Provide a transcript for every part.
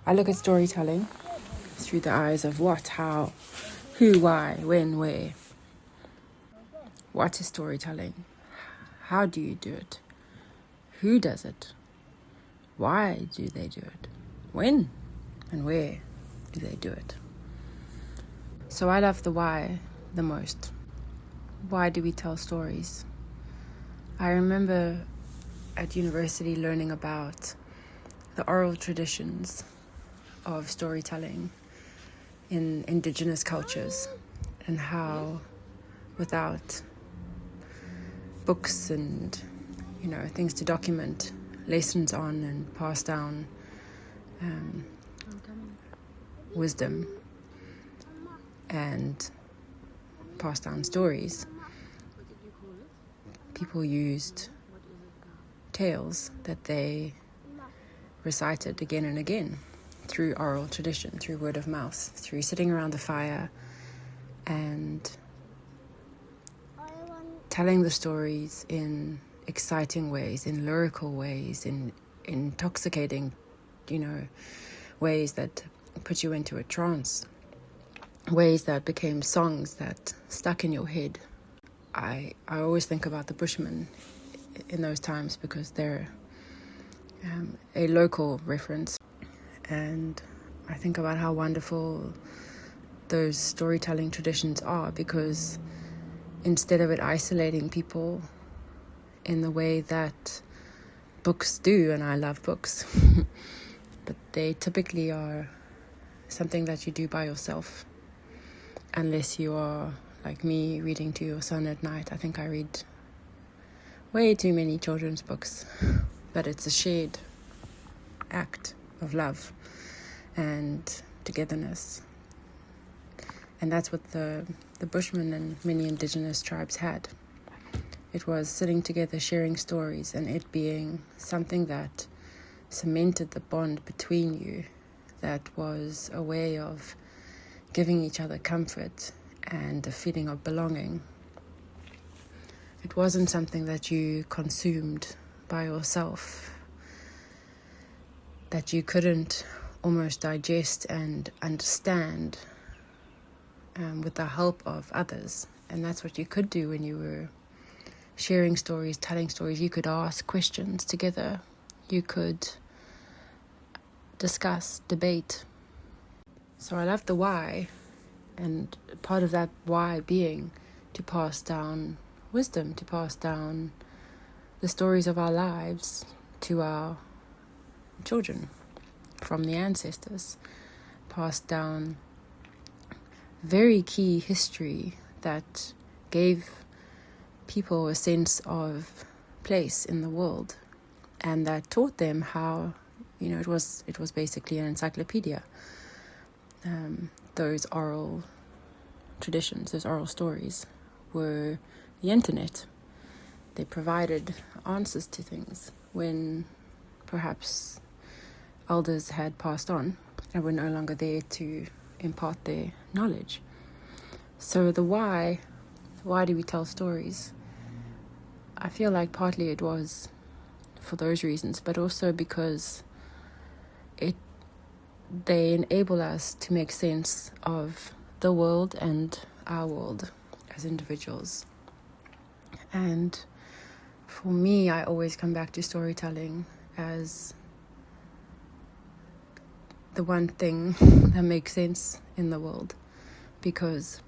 I look at storytelling through the eyes of what, how, who, why, when, where. What is storytelling? How do you do it? Who does it? Why do they do it? When and where do they do it? So I love the why the most. Why do we tell stories? I remember at university learning about the oral traditions of storytelling in indigenous cultures and how without books and things to document lessons on and pass down wisdom and pass down stories, people used tales that they recited again and again through oral tradition, through word of mouth, through sitting around the fire and telling the stories in exciting ways, in lyrical ways, in intoxicating, ways that put you into a trance, ways that became songs that stuck in your head. I always think about the Bushmen in those times because they're a local reference, and I think about how wonderful those storytelling traditions are, because instead of it isolating people in the way that books do, and I love books, but they typically are something that you do by yourself, unless you are like me, reading to your son at night. I think I read way too many children's books, but it's a shared act of love and togetherness. And that's what the Bushmen and many indigenous tribes had. It was sitting together, sharing stories, and it being something that cemented the bond between you, that was a way of giving each other comfort and a feeling of belonging. It wasn't something that you consumed by yourself, that you couldn't almost digest and understand with the help of others. And that's what you could do when you were sharing stories, telling stories. You could ask questions together. You could discuss, debate. So I love the why, and part of that why being to pass down wisdom, to pass down the stories of our lives to our children from the ancestors, pass down very key history that gave people a sense of place in the world, and that taught them how, it was basically an encyclopedia. Those oral traditions, those oral stories were the internet. They provided answers to things when perhaps elders had passed on and were no longer there to impart their knowledge. So the why do we tell stories? I feel like partly it was for those reasons, but also because they enable us to make sense of the world and our world as individuals. And for me, I always come back to storytelling as the one thing that makes sense in the world, because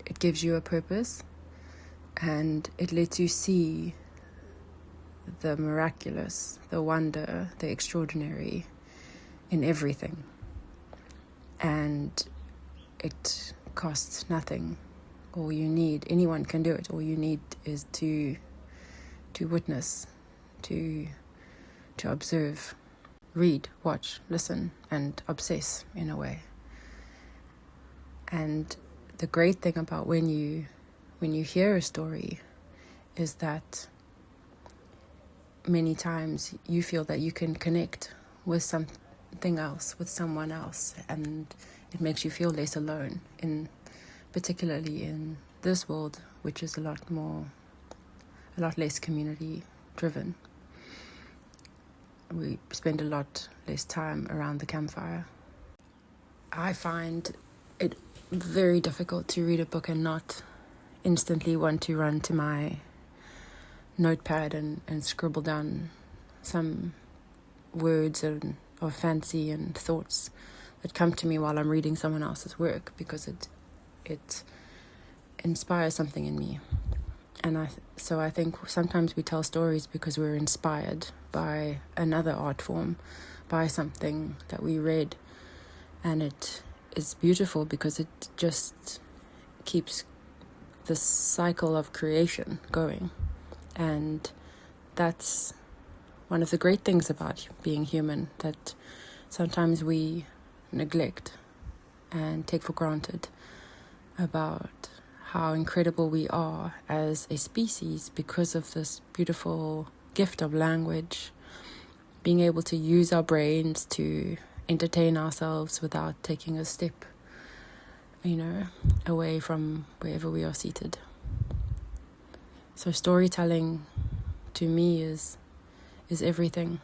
it gives you a purpose and it lets you see the miraculous, the wonder, the extraordinary in everything. And it costs nothing. All you need, anyone can do it. All you need is to witness, to observe, read, watch, listen, and obsess in a way. And the great thing about when you hear a story is that many times you feel that you can connect with something else, with someone else, and it makes you feel less alone, particularly in this world, which is a lot less community driven. we spend a lot less time around the campfire. I find it very difficult to read a book and not instantly want to run to my notepad and scribble down some words of fancy and thoughts that come to me while I'm reading someone else's work, because it inspires something in me. And so I think sometimes we tell stories because we're inspired by another art form, by something that we read, and it is beautiful because it just keeps the cycle of creation going. And that's one of the great things about being human, that sometimes we neglect and take for granted about how incredible we are as a species because of this beautiful gift of language, being able to use our brains to entertain ourselves without taking a step, away from wherever we are seated. So storytelling to me is everything.